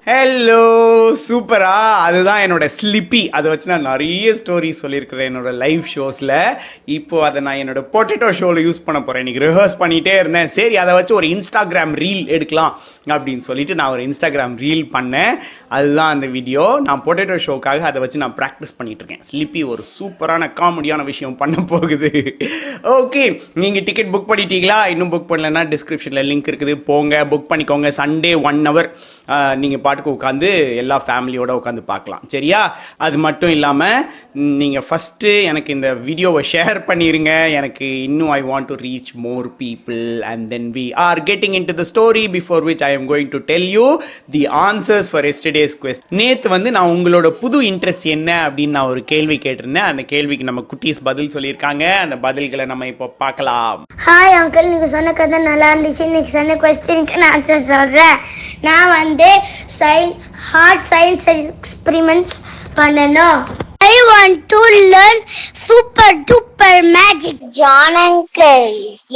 Hello சூப்பரா அதுதான் என்னோட ஸ்லிப்பி. அதை வச்சு நான் நிறைய ஸ்டோரிஸ் சொல்லியிருக்கிறேன் என்னோட லைவ் ஷோஸில். இப்போது அதை நான் என்னோட பொட்டேட்டோ ஷோவில் யூஸ் பண்ண போகிறேன். இன்றைக்கி ரிஹர்ஸ் பண்ணிகிட்டே இருந்தேன். சரி அதை வச்சு ஒரு இன்ஸ்டாகிராம் ரீல் எடுக்கலாம் அப்படின்னு சொல்லிட்டு நான் ஒரு இன்ஸ்டாகிராம் ரீல் பண்ணேன். அதுதான் அந்த வீடியோ. நான் பொட்டேட்டோ ஷோக்காக அதை வச்சு நான் ப்ராக்டிஸ் பண்ணிகிட்ருக்கேன். ஸ்லிப்பி ஒரு சூப்பரான காமெடியான விஷயம் பண்ண போகுது. ஓகே, நீங்கள் டிக்கெட் புக் பண்ணிட்டீங்களா? இன்னும் புக் பண்ணலைன்னா டிஸ்கிரிப்ஷனில் லிங்க் இருக்குது, போங்க புக் பண்ணிக்கோங்க. சண்டே 1 hour நீங்கள் பாட்டுக்கு உட்காந்து எல்லா ஃபேமிலியோடு உட்காந்து பார்க்கலாம். சரியா? அது மட்டும் இல்லாமல் நீங்கள் ஃபஸ்ட்டு எனக்கு இந்த வீடியோவை ஷேர் பண்ணிடுங்க. எனக்கு இன்னும் I want to reach more people and then we are getting into the story before which I am going to tell you the answers for yesterday's quest. நேற்று வந்து நான் உங்களோட புது இன்ட்ரெஸ்ட் என்ன அப்படின்னு நான் ஒரு கேள்வி கேட்டிருந்தேன். அந்த கேள்விக்கு நம்ம குட்டீஸ் பதில் சொல்லியிருக்காங்க. அந்த பதில்களை நம்ம இப்போ பார்க்கலாம். ஹாய் அங்கிள், நீங்கள் சொன்ன கதை நல்லா இருந்துச்சு. இன்னைக்கு சொன்ன கொஸ்டினுக்கு நான் ஆன்சர் சொல்கிறேன். நான் வந்து ஹார்ட் சயின்ஸ் எக்ஸ்பிரிமெண்ட்ஸ் பண்ணணும். ஐ want to learn super duper magic. John uncle,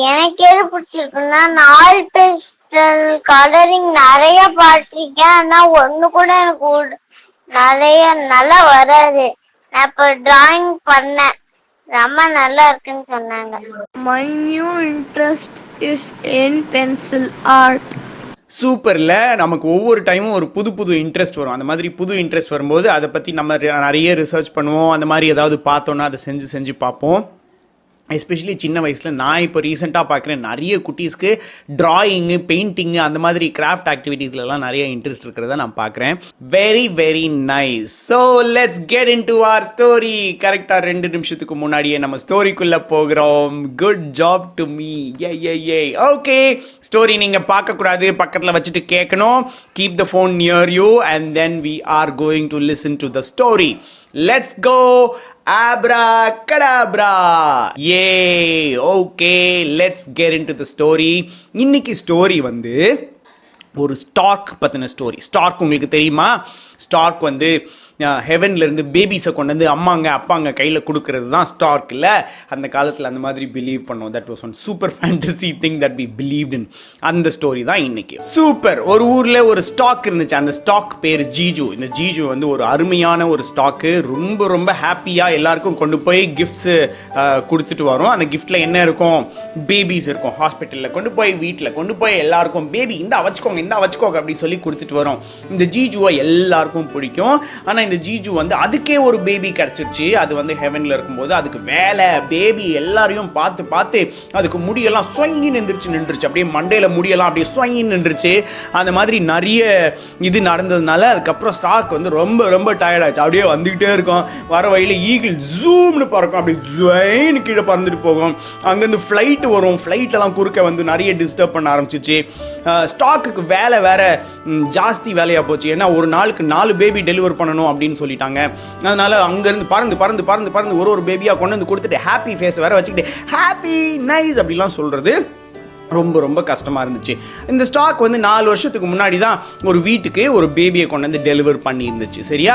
எனக்கு எது பிடிச்சிருக்குன்னா 4 பேஸ்டல் கலரிங் நிறைய பார்த்துருக்கேன். ஆனால் ஒன்று கூட எனக்கு நிறைய நல்லா வராது. நான் இப்போ டிராயிங் பண்ணேன், ரொம்ப நல்லா இருக்குன்னு சொன்னாங்க. My new interest is in pencil art. சூப்பரில் நமக்கு ஒவ்வொரு டைமும் ஒரு புது புது இன்ட்ரெஸ்ட் வரும். அந்த மாதிரி புது இன்ட்ரெஸ்ட் வரும்போது அதை பற்றி நம்ம நிறைய ரிசர்ச் பண்ணுவோம். அந்த மாதிரி ஏதாவது பார்த்தோன்னா அதை செஞ்சு பார்ப்போம். எஸ்பெஷலி சின்ன வயசில் நான் இப்போ ரீசெண்டாக பார்க்குறேன் நிறைய குட்டீஸ்க்கு ட்ராயிங்கு, பெயிண்டிங்கு, அந்த மாதிரி கிராஃப்ட் ஆக்டிவிட்டீஸ்லாம் நிறைய இன்ட்ரெஸ்ட் இருக்கிறத நான் பார்க்குறேன். Very very nice. So let's get into our story. கரெக்டாக 2 நிமிஷத்துக்கு முன்னாடியே நம்ம ஸ்டோரிக்குள்ளே போகிறோம். Good job to me. Ah okay, story நீங்கள் பார்க்கக்கூடாது, பக்கத்தில் வச்சுட்டு கேட்கணும். Keep the phone near you and then we are going to listen to the story. Let's go. Abracadabra. Yay. Okay, let's get into the story. இன்னைக்கு story வந்து ஒரு Stark பற்றின story. Stark உங்களுக்கு தெரியுமா? ஸ்டார்க் வந்து ஹெவன்லேருந்து பேபிஸை கொண்டு வந்து அப்பாங்க கையில் கொடுக்கறது தான் ஸ்டார்க். இல்லை, அந்த காலத்தில் அந்த மாதிரி பிலீவ் பண்ணோம். That was one super fantasy thing that we believed in. அந்த ஸ்டோரி தான் இன்னைக்கு. சூப்பர். ஒரு ஊரில் ஒரு ஸ்டாக் இருந்துச்சு. அந்த ஸ்டாக் பேர் ஜீஜு. இந்த ஜீஜு வந்து ஒரு அருமையான ஒரு ஸ்டாக்கு. ரொம்ப ரொம்ப ஹாப்பியாக எல்லாருக்கும் கொண்டு போய் கிஃப்ட்ஸு கொடுத்துட்டு வரும். அந்த கிஃப்ட்டில் என்ன இருக்கும்? பேபிஸ் இருக்கும். ஹாஸ்பிட்டலில் கொண்டு போய், வீட்டில் கொண்டு போய் எல்லாருக்கும் பேபி இந்தா வச்சுக்கோங்க அப்படி சொல்லி கொடுத்துட்டு வரும். இந்த ஜீஜுவை எல்லாருக்கும் பிடிக்கும். ஆனால் இந்த ஜீஜு வந்து அதுக்கே ஒரு பேபி கிடச்சிருச்சு. அது வந்து ஹெவனில் இருக்கும்போது அதுக்கு வேலை பேபி எல்லாரையும் பார்த்து அதுக்கு முடியெல்லாம் ஸ்வைன்னு நின்றுச்சு. அப்படியே மண்டையில் முடியெல்லாம் அப்படியே ஸ்வைன்னு நின்றுச்சு. அந்த மாதிரி நிறைய இது நடந்ததுனால அதுக்கப்புறம் ஸ்டார்க் வந்து ரொம்ப ரொம்ப டயர்டாச்சு. அப்படியே வந்துக்கிட்டே இருக்கும். வர வழியில் ஈகிள் ஜூம்னு பறக்கும். அப்படி ஜுவைன்னு கீழே பறந்துட்டு போகும். அங்கேருந்து ஃப்ளைட்டு வரும். ஃப்ளைட்டெல்லாம் குறுக்க வந்து நிறைய டிஸ்டர்ப் பண்ண ஆரம்பிச்சிச்சு. ஸ்டாக்குக்கு வேலை வேற ஜாஸ்தி வேலையாக போச்சு. ஏன்னா ஒரு நாளுக்கு 4 பேபி டெலிவர் பண்ணணும் அப்படின்னு சொல்லிட்டாங்க. அதனால அங்கேருந்து பறந்து ஒரு பேபியாக கொண்டு வந்து கொடுத்துட்டு ஹாப்பி ஃபேஸ் வேற வச்சுக்கிட்டு ஹாப்பி நைஸ் அப்படிலாம் சொல்கிறது ரொம்ப ரொம்ப கஷ்டமாக இருந்துச்சு. இந்த ஸ்டாக் வந்து 4 வருஷத்துக்கு முன்னாடி தான் ஒரு வீட்டுக்கு ஒரு பேபியை கொண்டு வந்து டெலிவர் பண்ணியிருந்துச்சு. சரியா?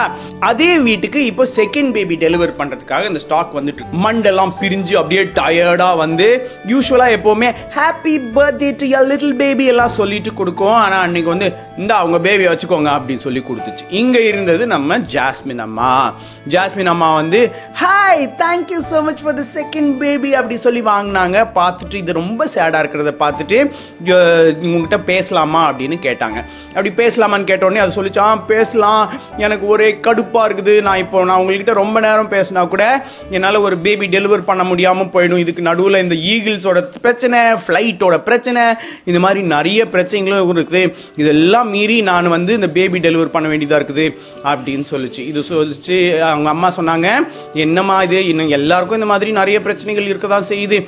அதே வீட்டுக்கு இப்போ செகண்ட் பேபி டெலிவர் பண்ணுறதுக்காக இந்த ஸ்டாக் வந்துட்டு மண்டெல்லாம் பிரிஞ்சு அப்படியே டயர்டாக வந்து யூஸ்வலாக எப்போவுமே happy birthday to your little baby எல்லாம் சொல்லிட்டு கொடுக்கும். ஆனால் அன்னைக்கு வந்து இந்த அவங்க பேபியை வச்சுக்கோங்க அப்படின்னு சொல்லி கொடுத்துச்சு. இங்கே இருந்தது நம்ம ஜாஸ்மின் அம்மா வந்து hi thank you so much for the second baby அப்படி சொல்லி வாங்கினாங்க. பார்த்துட்டு இது ரொம்ப சேடாக இருக்கிறத பார்த்துட்டு உங்ககிட்ட பேசலாமா அப்படின்னு கேட்டாங்க. அப்படி பேசலாமான்னு கேட்டோடனே அது சொல்லிச்சான், பேசலாம், எனக்கு ஒரே கடுப்பாக இருக்குது. நான் உங்கள்கிட்ட ரொம்ப நேரம் பேசினா கூட என்னால் ஒரு பேபி டெலிவர் பண்ண முடியாமல் போயிடும். இதுக்கு நடுவில் இந்த ஈகிள்ஸோட பிரச்சனை, ஃப்ளைட்டோட பிரச்சனை, இந்த மாதிரி நிறைய பிரச்சனைகளும் இருக்குது. இதெல்லாம் மீறி நான் வந்து இந்த பேபி டெலிவர் பண்ண வேண்டியதாக இருக்குது அப்படின்னு சொல்லிச்சு. இது சொல்லிச்சு. அவங்க அம்மா சொன்னாங்க, என்னம்மா இது, இன்னும் எல்லாருக்கும் இந்த மாதிரி நிறைய பிரச்சனைகள் இருக்க தான் செய்யுது,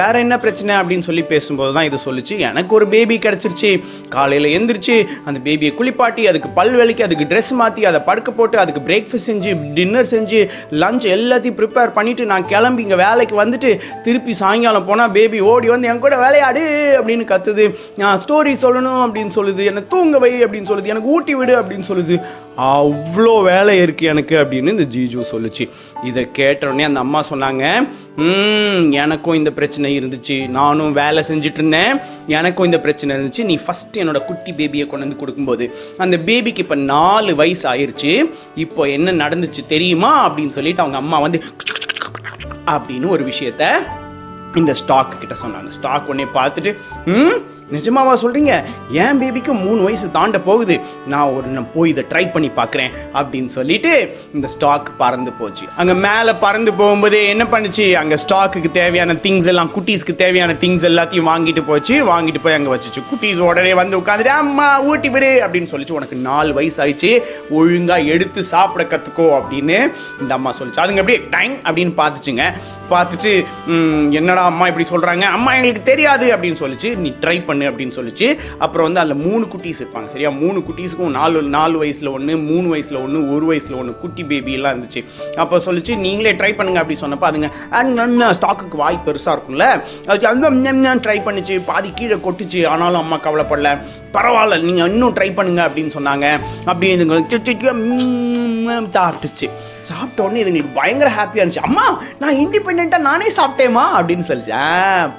வேற என்ன பிரச்சனை அப்படின்னு சொல்லி பேசும்போது தான் இது சொல்லிச்சு, எனக்கு ஒரு பேபி கிடச்சிருச்சு. காலையில் எந்திரிச்சு அந்த பேபியை குளிப்பாட்டி, அதுக்கு பல் விளக்கி, அதுக்கு ட்ரெஸ் மாற்றி, அதை படுக்க போட்டு, அதுக்கு பிரேக்ஃபாஸ்ட் செஞ்சு, டின்னர் செஞ்சு, லஞ்ச் எல்லாத்தையும் ப்ரிப்பேர் பண்ணிவிட்டு நான் கிளம்பி இங்கே வேலைக்கு வந்துட்டு திருப்பி சாயங்காலம் போனால் பேபி ஓடி வந்து என் கூட விளையாடு அப்படின்னு கத்துது. நான் ஸ்டோரி சொல்லணும் அப்படின்னு சொல்லுது, என்னை தூங்க வை அப்படின்னு சொல்லுது, எனக்கு ஊட்டி விடு அப்படின்னு சொல்லுது. அவ்வளோ வேலை இருக்குது எனக்கு அப்படின்னு இந்த ஜீஜு சொல்லுச்சு. இதை கேட்டோடனே அந்த அம்மா சொன்னாங்க, எனக்கும் இந்த பிரச்சனை இருந்துச்சு, நானும் வேலை செஞ்சுட்டு இருந்தேன், எனக்கும் இந்த பிரச்சனை இருந்துச்சு. நீ ஃபஸ்ட்டு என்னோட குட்டி பேபியை கொண்டு வந்து கொடுக்கும்போது அந்த பேபிக்கு இப்போ 4 வயசு ஆயிடுச்சு, இப்போ என்ன நடந்துச்சு தெரியுமா அப்படின்னு சொல்லிட்டு அவங்க அம்மா வந்து அப்படின்னு ஒரு விஷயத்த இந்த ஸ்டாக் கிட்ட சொன்னாங்க. ஸ்டாக் உடனே பார்த்துட்டு, நிஜமாவா சொல்கிறீங்க? என் பேபிக்கு 3 வயசு தாண்ட போகுது, நான் போய் இதை ட்ரை பண்ணி பார்க்குறேன் அப்படின்னு சொல்லிட்டு இந்த ஸ்டாக் பறந்து போச்சு. அங்கே மேலே பறந்து போகும்போதே என்ன பண்ணுச்சு, அங்கே ஸ்டாக்குக்கு தேவையான திங்ஸ் எல்லாம், குட்டீஸ்க்கு தேவையான திங்ஸ் எல்லாத்தையும் வாங்கிட்டு போய் அங்கே வச்சுச்சு. குட்டீஸ் உடனே வந்து உட்காந்துட்டு அம்மா ஊட்டி விடு அப்படின்னு சொல்லிச்சு. உனக்கு 4 வயசு ஆயிடுச்சு, ஒழுங்காக எடுத்து சாப்பிட கற்றுக்கோ அப்படின்னு இந்த அம்மா சொல்லிச்சு. அதுங்க அப்படியே டைம் அப்படின்னு பார்த்துட்டு என்னடா அம்மா இப்படி சொல்கிறாங்க, அம்மா எங்களுக்கு தெரியாது அப்படின்னு சொல்லிச்சு. நீ ட்ரை பண்ணு அப்படின்னு சொல்லிச்சு. அப்புறம் வந்து அதில் 3 குட்டீஸ் இருப்பாங்க சரியா, 3 குட்டீஸுக்கும் 4 வயசில் 1, 3 வயசில் 1, 1 வயசில் 1 குட்டி பேபி எல்லாம் இருந்துச்சு. அப்போ சொல்லிச்சு நீங்களே ட்ரை பண்ணுங்க அப்படி சொன்னப்போ அதுங்க ஸ்டாக்குக்கு வாய் பெருசாக இருக்கும்ல, அதுக்கு அந்த ட்ரை பண்ணிச்சு, பாதி கீழே கொட்டுச்சு. ஆனாலும் அம்மா கவலைப்படல, பரவாயில்ல நீங்கள் இன்னும் ட்ரை பண்ணுங்க அப்படின்னு சொன்னாங்க. அப்படி சாப்பிட்டுச்சு. சாப்பிட்ட உடனே இதுங்களுக்கு பயங்கர ஹாப்பியாக இருந்துச்சு. அம்மா நான் இண்டிபெண்ட்டாக நானே சாப்பிட்டேம்மா அப்படின்னு சொல்லிச்சு.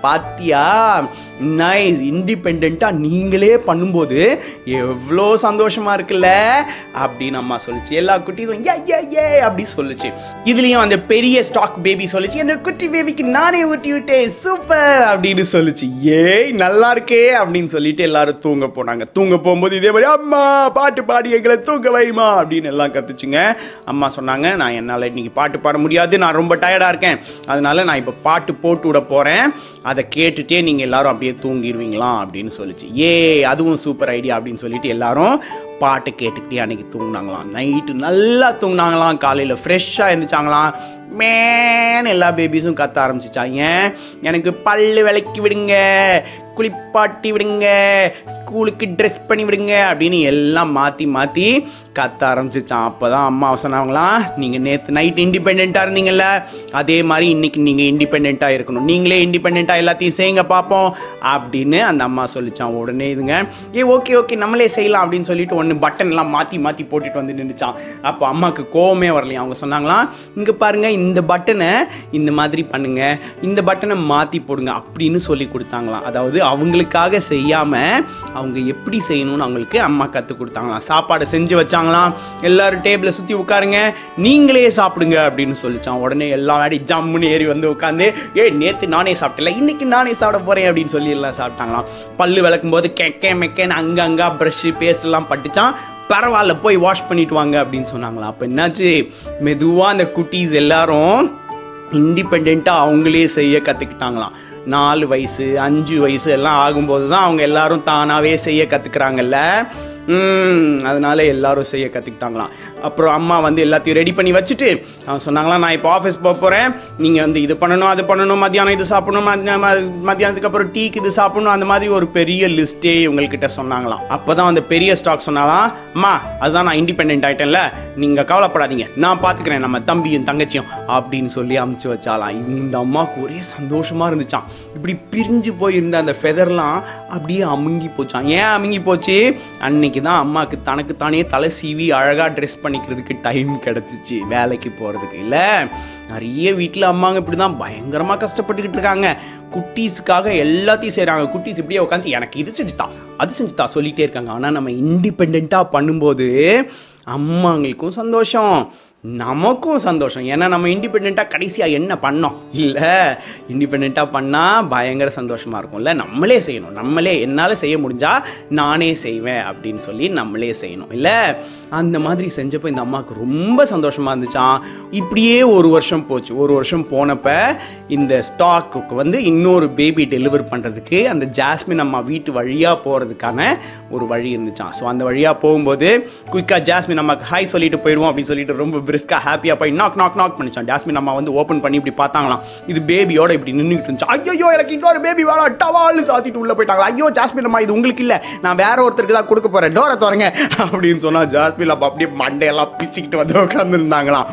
பாத்தியா, நைஸ், இண்டிபெண்ட்டாக நீங்களே பண்ணும்போது எவ்வளோ சந்தோஷமா இருக்குல்ல அப்படின்னு அம்மா சொல்லிச்சு. எல்லா குட்டீஸும் ஏ அப்படி சொல்லிச்சு. இதுலேயும் அந்த பெரிய ஸ்டாக் பேபி சொல்லிச்சு, என்னோட குட்டி பேபிக்கு நானே ஊட்டி விட்டேன், சூப்பர் அப்படின்னு சொல்லிச்சு. ஏய் நல்லா இருக்கே அப்படின்னு சொல்லிட்டு எல்லாரும் தூங்க போனாங்க. தூங்க போகும்போது இதே மாதிரி அம்மா பாட்டு பாடி எங்களை தூங்க வைமா அப்படின்னு எல்லாம் கத்துச்சுங்க. அம்மா சொன்னாங்க, நான் என்னால் இன்னைக்கு பாட்டு பாட முடியாது, நான் ரொம்ப டயர்டாக இருக்கேன், அதனால நான் இப்போ பாட்டு போட்டு விட போகிறேன், அதை கேட்டுட்டே நீங்கள் எல்லாரும் அப்படியே தூங்கிடுவீங்களா அப்படின்னு சொல்லிச்சு. அதுவும் சூப்பர் ஐடியா அப்படின்னு சொல்லிட்டு எல்லாரும் பாட்டு கேட்டுக்கிட்டே அன்னைக்கு தூங்கினாங்களாம். நைட்டு நல்லா தூங்கினாங்களாம். காலையில் ஃப்ரெஷ்ஷாக இருந்துச்சாங்களாம். மேன் எல்லா பேபிஸும் கத்த ஆரம்பிச்சிச்சாங்க, எனக்கு பல்லு விளக்கி விடுங்க, குளிப்பாட்டி விடுங்க, ஸ்கூலுக்கு ட்ரெஸ் பண்ணி விடுங்க அப்படின்னு எல்லாம் மாற்றி கத்த ஆரம்பிச்சிச்சான். அப்போ தான் அம்மா சொன்னாங்களாம், நீங்கள் நேற்று நைட் இண்டிபெண்ட்டாக இருந்தீங்கல்ல, அதே மாதிரி இன்றைக்கி நீங்கள் இண்டிபெண்ட்டாக இருக்கணும், நீங்களே இண்டிபெண்ட்டாக எல்லாத்தையும் செய்யுங்க பார்ப்போம் அப்படின்னு அந்த அம்மா சொல்லிச்சான். உடனே இதுங்க ஓகே நம்மளே செய்யலாம் அப்படின்னு சொல்லிட்டு ஒன்று பட்டன் எல்லாம் மாற்றி போட்டுட்டு வந்து நின்றுச்சான். அப்போ அம்மாவுக்கு கோவமே வரலையா. அவங்க சொன்னாங்களாம், இங்கே பாருங்கள், இந்த பட்டனை இந்த மாதிரி பண்ணுங்க, இந்த பட்டனை மாற்றி போடுங்க அப்படின்னு சொல்லி கொடுத்தாங்களாம். அதாவது அவங்களுக்காக செய்யாமல் அவங்க எப்படி செய்யணும்னு அவங்களுக்கு அம்மா கற்றுக் கொடுத்தாங்களாம். சாப்பாடை செஞ்சு வச்சாங்களாம், எல்லாரும் டேபிளை சுற்றி உட்காருங்க, நீங்களே சாப்பிடுங்க அப்படின்னு சொல்லிச்சான். உடனே எல்லா நாடி ஜம்முன்னு ஏறி வந்து உட்காந்து, நேற்று நானே சாப்பிட்டல, இன்னைக்கு நானே சாப்பிட போகிறேன் அப்படின்னு சொல்லி எல்லாம் சாப்பிட்டாங்களாம். பல்லு விளக்கும் போது மெக்கேன்னு அங்கங்கே ப்ரஷ்ஷு பேஸ்ட் எல்லாம் பட்டுச்சான். பரவாயில்ல போய் வாஷ் பண்ணிட்டு வாங்க அப்படின்னு சொன்னாங்களாம். அப்போ என்னாச்சு, மெதுவாக அந்த குட்டீஸ் எல்லாரும் இண்டிபெண்ட்டாக அவங்களே செய்ய கற்றுக்கிட்டாங்களாம். 4 வயசு 5 வயசு எல்லாம் ஆகும்போது தான் அவங்க எல்லாரும் தானாகவே செய்ய கற்றுக்குறாங்கல்ல. அதனால எல்லாரும் செய்ய கற்றுக்கிட்டாங்களாம். அப்புறம் அம்மா வந்து எல்லாத்தையும் ரெடி பண்ணி வச்சுட்டு அவன் சொன்னாங்களாம், நான் இப்போ ஆஃபீஸ் போக போகிறேன், நீங்கள் வந்து இது பண்ணணும் அது பண்ணணும், மத்தியானம் இது சாப்பிடணும், மத்தியானத்துக்கு அப்புறம் டீக்கு இது சாப்பிடணும், அந்த மாதிரி ஒரு பெரிய லிஸ்ட்டே இவங்கள்கிட்ட சொன்னாங்களாம். அப்போ தான் அந்த பெரிய ஸ்டாக் சொன்னாலாம், அம்மா அதுதான் நான் இண்டிபெண்ட் ஆகிட்டேன்ல, நீங்கள் கவலைப்படாதீங்க, நான் பார்த்துக்கிறேன் நம்ம தம்பியும் தங்கச்சியும் அப்படின்னு சொல்லி அமுச்சு வச்சாலாம். இந்த அம்மாவுக்கு ஒரே சந்தோஷமாக இருந்துச்சான். இப்படி பிரிஞ்சு போயிருந்த அந்த ஃபெதர்லாம் அப்படியே அமுங்கி போச்சான். ஏன் அமுங்கி போச்சு, அன்னைக்கு தான் அம்மாவுக்கு தனக்கு தானே தலை சீவி அழகாக ட்ரெஸ் பண்ணிக்கிறதுக்கு டைம் கிடச்சிச்சு, வேலைக்கு போகிறதுக்கு. இல்லை, நிறைய வீட்டில் அம்மாங்க இப்படி தான் பயங்கரமாக கஷ்டப்பட்டுக்கிட்டு இருக்காங்க. குட்டீஸுக்காக எல்லாத்தையும் செய்கிறாங்க. குட்டீஸ் இப்படியே உட்காந்து எனக்கு இது செஞ்சுதா அது செஞ்சுதா சொல்லிகிட்டே இருக்காங்க. ஆனால் நம்ம இண்டிபெண்ட்டாக பண்ணும்போது அம்மாங்களுக்கும் சந்தோஷம், நமக்கும் சந்தோஷம். ஏன்னா நம்ம இண்டிபெண்ட்டாக கடைசியாக என்ன பண்ணோம் இல்லை, இண்டிபெண்ட்டாக பண்ணால் பயங்கர சந்தோஷமாக இருக்கும்ல. நம்மளே செய்யணும், நம்மளே என்னால் செய்ய முடிஞ்சால் நானே செய்வேன் அப்படின்னு சொல்லி நம்மளே செய்யணும் இல்லை. அந்த மாதிரி செஞ்சப்போ இந்த அம்மாவுக்கு ரொம்ப சந்தோஷமாக இருந்துச்சான். இப்படியே 1 வருஷம் போச்சு. 1 வருஷம் போனப்போ இந்த ஸ்டாக்குக்கு வந்து இன்னொரு பேபி டெலிவர் பண்ணுறதுக்கு அந்த ஜாஸ்மின் அம்மா வீட்டு வழியாக போகிறதுக்கான ஒரு வழி இருந்துச்சான். ஸோ அந்த வழியாக போகும்போது குயிக்காக ஜாஸ்மின் அம்மாவுக்கு ஹாய் சொல்லிட்டு போயிடுவோம் அப்படின்னு சொல்லிட்டு ரொம்ப பிரிஸ்கா ஹாப்பியாக போய் நாக் பண்ணிச்சான். ஜாஸ்மின் அம்மா வந்து ஓப்பன் பண்ணி இப்படி பார்த்தாங்களாம். இது பேபியோட இப்படி நின்றுட்டு இருந்துச்சு. ஐயோ எனக்கு இன்னொரு பேபி வேணாம், டவால்னு சாத்திட்டு உள்ளே போயிட்டாங்களா. ஐயோ ஜாஸ்மின் அம்மா இது உங்களுக்கு இல்லை, நான் வேற ஒருத்தருக்கு தான் கொடுக்க போகிறேன், டோரை திறங்க அப்படின்னு சொன்னால் ஜாஸ்மின் அம்மா அப்படியே மண்டையெல்லாம் பிச்சுக்கிட்டு வந்து உட்காந்துருந்தாங்களாம்.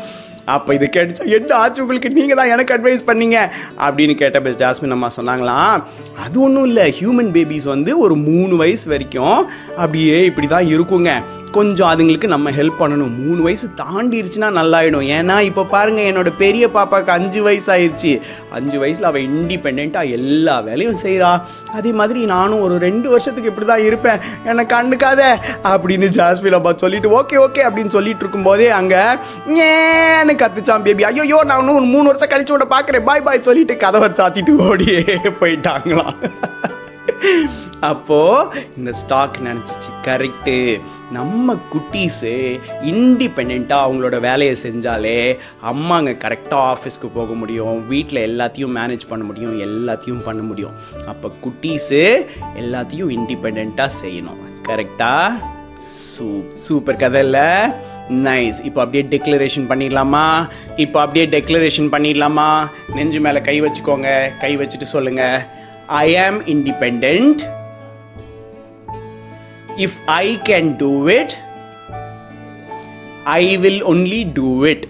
அப்போ இது கேட்டுச்சா, என்ன ஆச்சு உங்களுக்கு, நீங்கள் தான் எனக்கு அட்வைஸ் பண்ணீங்க அப்படின்னு கேட்ட ஜாஸ்மின் அம்மா சொன்னாங்களாம், அது ஒன்றும் இல்லை, ஹியூமன் பேபிஸ் வந்து ஒரு 3 வயசு வரைக்கும் அப்படியே இப்படி தான் இருக்குங்க. கொஞ்சம் அதுங்களுக்கு நம்ம ஹெல்ப் பண்ணணும். 3 வயசு தாண்டிருச்சுன்னா நல்லாயிடும். ஏன்னா இப்போ பாருங்கள், என்னோட பெரிய பாப்பாவுக்கு 5 வயசு ஆயிடுச்சு. 5 வயசில் அவள் இண்டிபெண்ட்டாக எல்லா வேலையும் செய்கிறா. அதே மாதிரி நானும் ஒரு 2 வருஷத்துக்கு இப்படி தான் இருப்பேன், என்னை கண்டுக்காத அப்படின்னு ஜாஸ்மின் அம்மா சொல்லிட்டு ஓகே ஓகே அப்படின்னு சொல்லிட்டு இருக்கும்போதே அங்கே ஏன்னு கத்துச்சான் பேபி. ஐயோ நான் இன்னும் ஒரு 3 வருஷம் கழிச்சு கூட பார்க்குறேன், பாய் பாய் சொல்லிட்டு கதவை சாத்திட்டு ஓடியே போயிட்டாங்களாம். அப்போது இந்த ஸ்டாக் நினச்சிச்சு, கரெக்டு, நம்ம குட்டீஸு இண்டிபெண்ட்டாக அவங்களோட வேலையை செஞ்சாலே அம்மாங்க கரெக்டாக ஆஃபீஸ்க்கு போக முடியும், வீட்டில் எல்லாத்தையும் மேனேஜ் பண்ண முடியும், எல்லாத்தையும் பண்ண முடியும். அப்போ குட்டீஸு எல்லாத்தையும் இண்டிபெண்ட்டாக செய்யணும். கரெக்டாக? சூப்பர் கதை இல்லை? நைஸ். இப்போ அப்படியே டெக்ளரேஷன் பண்ணிடலாமா? நெஞ்சு மேலே கை வச்சுக்கோங்க. கை வச்சுட்டு சொல்லுங்கள், I am independent. If I can do it, I will only do it.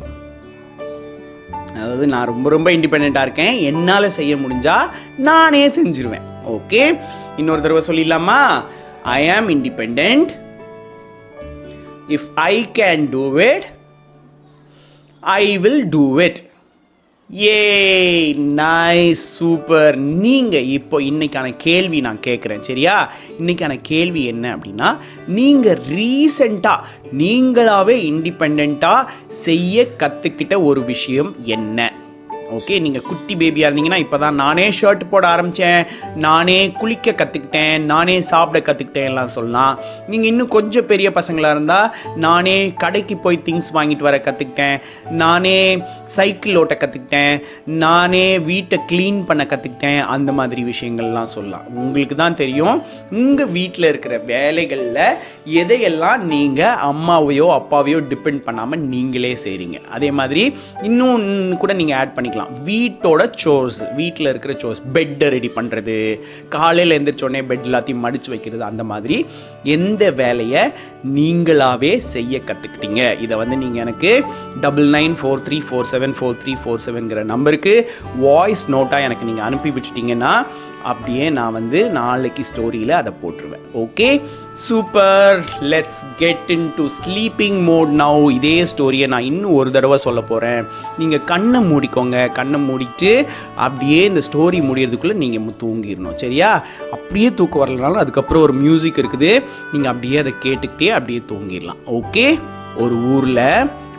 அதாவது நான் ரொம்ப இண்டிபெண்ட்டாக இருக்கேன், என்னால் செய்ய முடிஞ்சா நானே செஞ்சிருவேன். ஓகே, இன்னொரு தடவை சொல்லிடலாமா? I am independent. If I can do it, I will do it. ஏய், நைஸ், சூப்பர். நீங்கள் இப்போ இன்னைக்கான கேள்வி நான் கேட்குறேன், சரியா? இன்னைக்கான கேள்வி என்ன அப்படின்னா, நீங்கள் ரீசெண்டாக நீங்களாகவே இண்டிபெண்ட்டாக செய்ய கற்றுக்கிட்ட ஒரு விஷயம் என்ன? ஓகே, நீங்கள் குட்டி பேபியாக இருந்தீங்கன்னா இப்போ தான் நானே ஷர்ட் போட ஆரம்பித்தேன், நானே குளிக்க கற்றுக்கிட்டேன், நானே சாப்பிட கற்றுக்கிட்டேன் எல்லாம் சொல்லலாம். நீங்கள் இன்னும் கொஞ்சம் பெரிய பசங்களாக இருந்தால் நானே கடைக்கு போய் திங்ஸ் வாங்கிட்டு வர கற்றுக்கிட்டேன், நானே சைக்கிள் ஓட்ட கற்றுக்கிட்டேன், நானே வீட்டை க்ளீன் பண்ண கற்றுக்கிட்டேன், அந்த மாதிரி விஷயங்கள்லாம் சொல்லலாம். உங்களுக்கு தான் தெரியும் உங்கள் வீட்டில் இருக்கிற வேலைகளில் எதையெல்லாம் நீங்கள் அம்மாவையோ அப்பாவையோ டிபெண்ட் பண்ணாமல் நீங்களே செய்கிறீங்க. அதே மாதிரி இன்னும் கூட நீங்கள் ஆட் பண்ணிக்கலாம், வீட்டோட சோர்ஸ், வீட்டில் இருக்கிற சோர்ஸ், பெட்டை ரெடி பண்ணுறது, காலையில் எழுந்திரிச்சோடனே பெட் எல்லாத்தையும் மடித்து வைக்கிறது, அந்த மாதிரி எந்த வேலையை நீங்களாகவே செய்ய கற்றுக்கிட்டீங்க. இதை வந்து நீங்கள் எனக்கு 9943474347ங்கிற நம்பருக்கு வாய்ஸ் நோட்டாக எனக்கு நீங்கள் அனுப்பி விட்டுட்டீங்கன்னா அப்படியே நான் வந்து நாளைக்கு ஸ்டோரியில் அதை போட்டுருவேன். Okay, super. Let's get into sleeping mode now. இதே ஸ்டோரியை நான் இன்னும் ஒரு தடவை சொல்ல போகிறேன். நீங்கள் கண்ணை மூடிக்கோங்க. கண்ணை மூடிட்டு அப்படியே இந்த ஸ்டோரி முடியறதுக்குள்ளே நீங்கள் தூங்கிடணும், சரியா? அப்படியே தூக்கம் வரலனாலும் அதுக்கப்புறம் ஒரு மியூசிக் இருக்குது, நீங்கள் அப்படியே அதை கேட்டுக்கிட்டே அப்படியே தூங்கிடலாம். ஓகே, ஒரு ஊரில்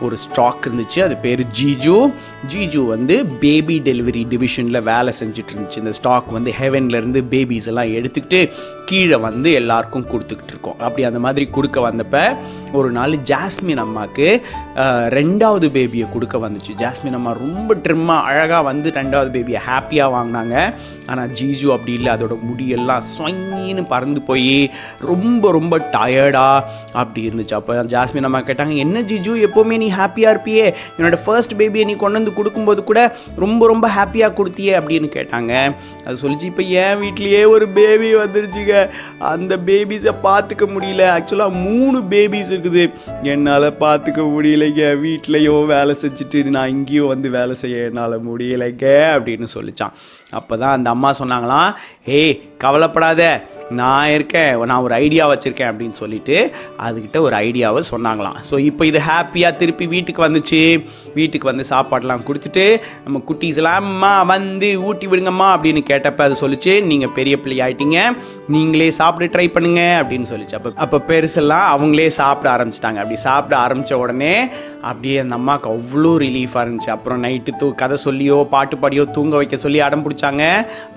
ஒரு ஸ்டாக் இருந்துச்சு, அது பேர் ஜீஜு வந்து பேபி டெலிவரி டிவிஷனில் வேலை செஞ்சுட்டு இருந்துச்சு. இந்த ஸ்டாக் வந்து ஹெவன்லேருந்து பேபிஸ் எல்லாம் எடுத்துக்கிட்டு கீழே வந்து எல்லாருக்கும் கொடுத்துக்கிட்டு இருக்கோம். அப்படி அந்த மாதிரி கொடுக்க வந்தப்போ ஒரு நாள் ஜாஸ்மின் அம்மாவுக்கு 2வது பேபியை கொடுக்க வந்துச்சு. ஜாஸ்மின் அம்மா ரொம்ப ட்ரிம்மாக அழகாக வந்து 2வது பேபியை ஹாப்பியாக வாங்கினாங்க. ஆனால் ஜீஜு அப்படி இல்லை, அதோட முடியெல்லாம் சொயின்னு பறந்து போய் ரொம்ப டயர்டாக அப்படி இருந்துச்சு. அப்போ ஜாஸ்மின் அம்மா கேட்டாங்க, என்ன ஜீஜு, எப்போவுமே நீ ஹாப்பியாக இருப்பியே, என்னோட ஃபர்ஸ்ட் பேபியை நீ கொண்டு வந்து கொடுக்கும்போது கூட ரொம்ப ஹாப்பியாக கொடுத்தியே அப்படின்னு கேட்டாங்க. அது சொல்லிச்சு, இப்போ என் வீட்லேயே ஒரு பேபி வந்துருச்சுங்க, அந்த பேபிஸை பார்த்துக்க முடியல. ஆக்சுவலாக 3 பேபிஸ் இருக்குது, என்னால் பார்த்துக்க முடியலைங்க, வீட்லேயும் வேலை செஞ்சுட்டு நான் இங்கேயும் வந்து வேலை செய்ய என்னால் முடியலைங்க அப்படின்னு சொல்லிச்சான். அப்போ தான் அந்த அம்மா சொன்னாங்களாம், ஏய் கவலைப்படாத, நான் இருக்கேன், நான் ஒரு ஐடியா வச்சுருக்கேன் அப்படின்னு சொல்லிட்டு அதுக்கிட்ட ஒரு ஐடியாவை சொன்னாங்களாம். ஸோ இப்போ இது ஹாப்பியாக திருப்பி வீட்டுக்கு வந்துச்சு. வீட்டுக்கு வந்து சாப்பாடெலாம் கொடுத்துட்டு நம்ம குட்டீஸ்லாம் அம்மா வந்து ஊட்டி விடுங்கம்மா அப்படின்னு கேட்டப்போ அது சொல்லிச்சு, நீங்கள் பெரிய பிள்ளை ஆகிட்டீங்க, நீங்களே சாப்பிட ட்ரை பண்ணுங்க அப்படின்னு சொல்லிச்சு. அப்போ பெருசெல்லாம் அவங்களே சாப்பிட ஆரம்பிச்சிட்டாங்க. அப்படி சாப்பிட ஆரம்பித்த உடனே அப்படியே அந்த அம்மாவுக்கு அவ்வளோ ரிலீஃபாக இருந்துச்சு. அப்புறம் நைட்டு கதை சொல்லியோ பாட்டு பாடியோ தூங்க வைக்க சொல்லி அடம் பிடிச்சாங்க.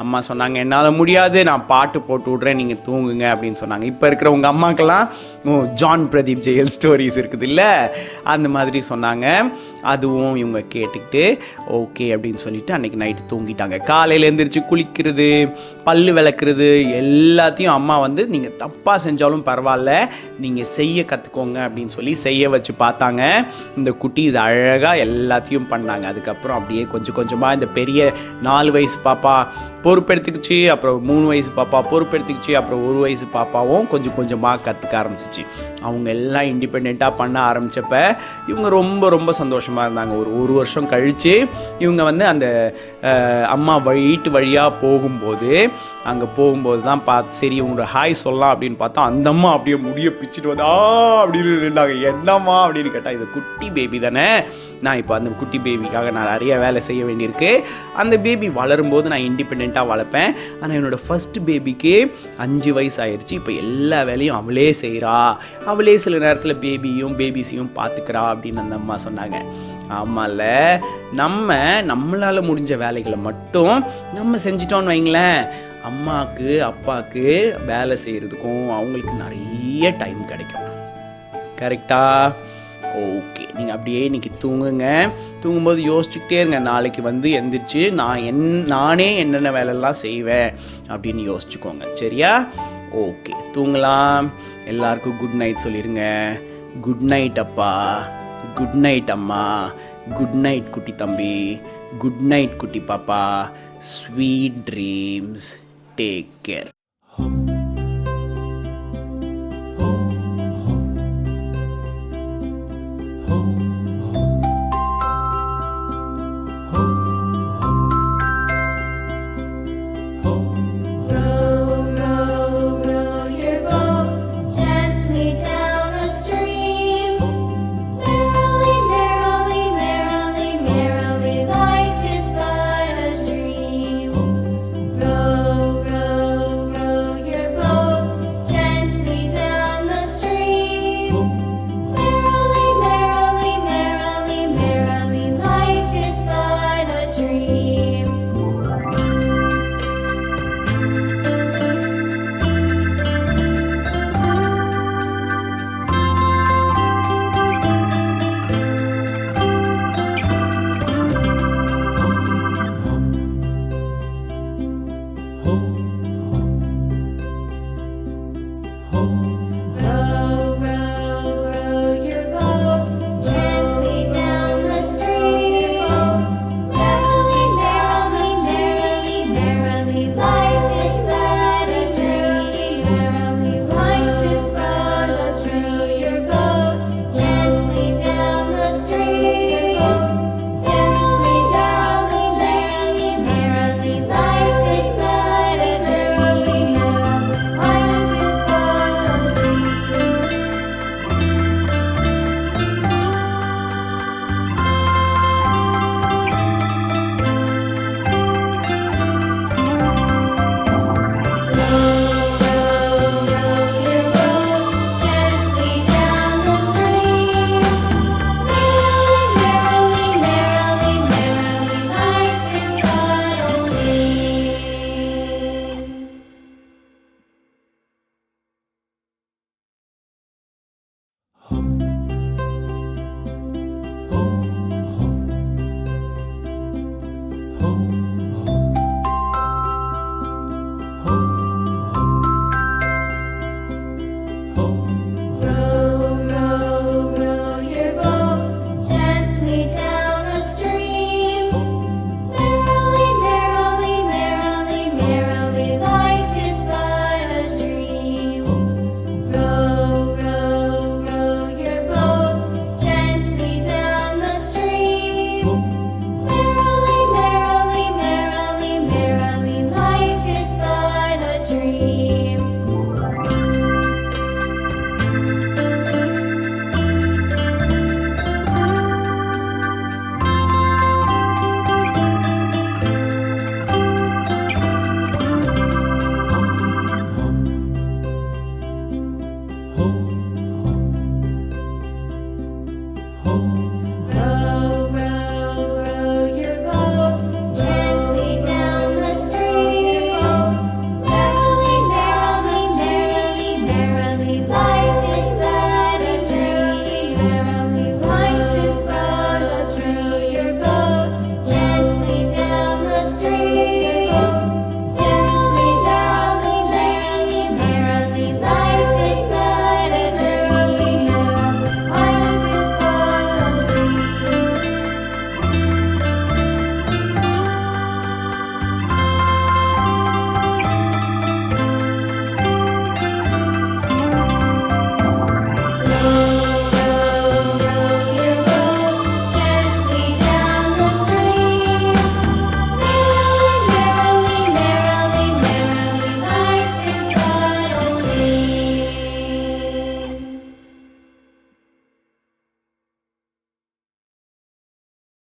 அம்மா சொன்னாங்க, என்னால் முடியாது, நான் பாட்டு போட்டு விட்றேன், நீங்கள் தூங்குங்க அப்படின்னு சொன்னாங்க. இப்போ இருக்கிற உங்கள் அம்மாக்கெல்லாம் ஜான் பிரதீப் ஜெயல் ஸ்டோரிஸ் இருக்குது இல்லை, அந்த மாதிரி சொன்னாங்க. அதுவும் இவங்க கேட்டுக்கிட்டு ஓகே அப்படின்னு சொல்லிட்டு அன்றைக்கி நைட்டு தூங்கிட்டாங்க. காலையில் எழுந்திரிச்சு குளிக்கிறது, பல்லு விளக்குறது எல்லாத்தையும் அம்மா வந்து நீங்கள் தப்பாக செஞ்சாலும் பரவாயில்ல, நீங்கள் செய்ய கற்றுக்கோங்க அப்படின்னு சொல்லி செய்ய வச்சு பார்த்தாங்க. இந்த குட்டீஸ் அழகாக எல்லாத்தையும் பண்ணாங்க. அதுக்கப்புறம் அப்படியே கொஞ்சமாக இந்த பெரிய 4 வயசு பாப்பா பொறுப்பெடுத்துக்கிச்சு. அப்புறம் 3 வயசு பாப்பா பொறுப்பெடுத்துக்கிச்சு. அப்புறம் 1 வயசு பாப்பாவும் கொஞ்சம் கொஞ்சமாக கற்றுக்க ஆரம்பிச்சிச்சு. அவங்க எல்லாம் இண்டிபெண்ட்டாக பண்ண ஆரம்பித்தப்ப இவங்க ரொம்ப ரொம்ப சந்தோஷமாக இருந்தாங்க. ஒரு வருஷம் கழித்து இவங்க வந்து அந்த அம்மா வீட்டு வழியாக போகும்போது தான் பார்த்து சரி இவங்க ஹாய் சொல்லலாம் அப்படின்னு பார்த்தா அந்த அம்மா அப்படியே முடிய பிச்சுட்டு வந்தா அப்படின்னு இருந்தாங்க. என்னம்மா அப்படின்னு கேட்டால் இது குட்டி பேபி தானே, நான் இப்போ அந்த குட்டி பேபிக்காக நான் நிறைய வேலை செய்ய வேண்டியிருக்கு. அந்த பேபி வளரும்போது நான் இண்டிபெண்ட்டாக வளர்ப்பேன். ஆனால் என்னோடய ஃபஸ்ட் பேபிக்கு 5 வயசு ஆயிடுச்சு. இப்போ எல்லா வேலையும் அவளே செய்கிறா, அவளே சில நேரத்தில் பேபிஸையும் பார்த்துக்கிறா அப்படின்னு அந்த அம்மா சொன்னாங்க. ஆமாம்ல, நம்மளால் முடிஞ்ச வேலைகளை மட்டும் நம்ம செஞ்சிட்டோன்னு வைங்களேன், அம்மாவுக்கு அப்பாவுக்கு வேலை செய்கிறதுக்கும் அவங்களுக்கு நிறைய டைம் கிடைக்கும். கரெக்டா? ஓகே, நீங்கள் அப்படியே இன்றைக்கி தூங்கும்போது யோசிச்சுக்கிட்டே இருங்க, நாளைக்கு வந்து எந்திரிச்சு நானே என்னென்ன வேலையெல்லாம் செய்வேன் அப்படின்னு யோசிச்சுக்கோங்க. சரியா? ஓகே, தூங்கலாம். எல்லாருக்கும் குட் நைட் சொல்லிடுங்க. குட் நைட் அப்பா, குட் நைட் அம்மா, குட் நைட் குட்டி தம்பி, குட் நைட் குட்டி பாப்பா. Sweet dreams. Take care. home.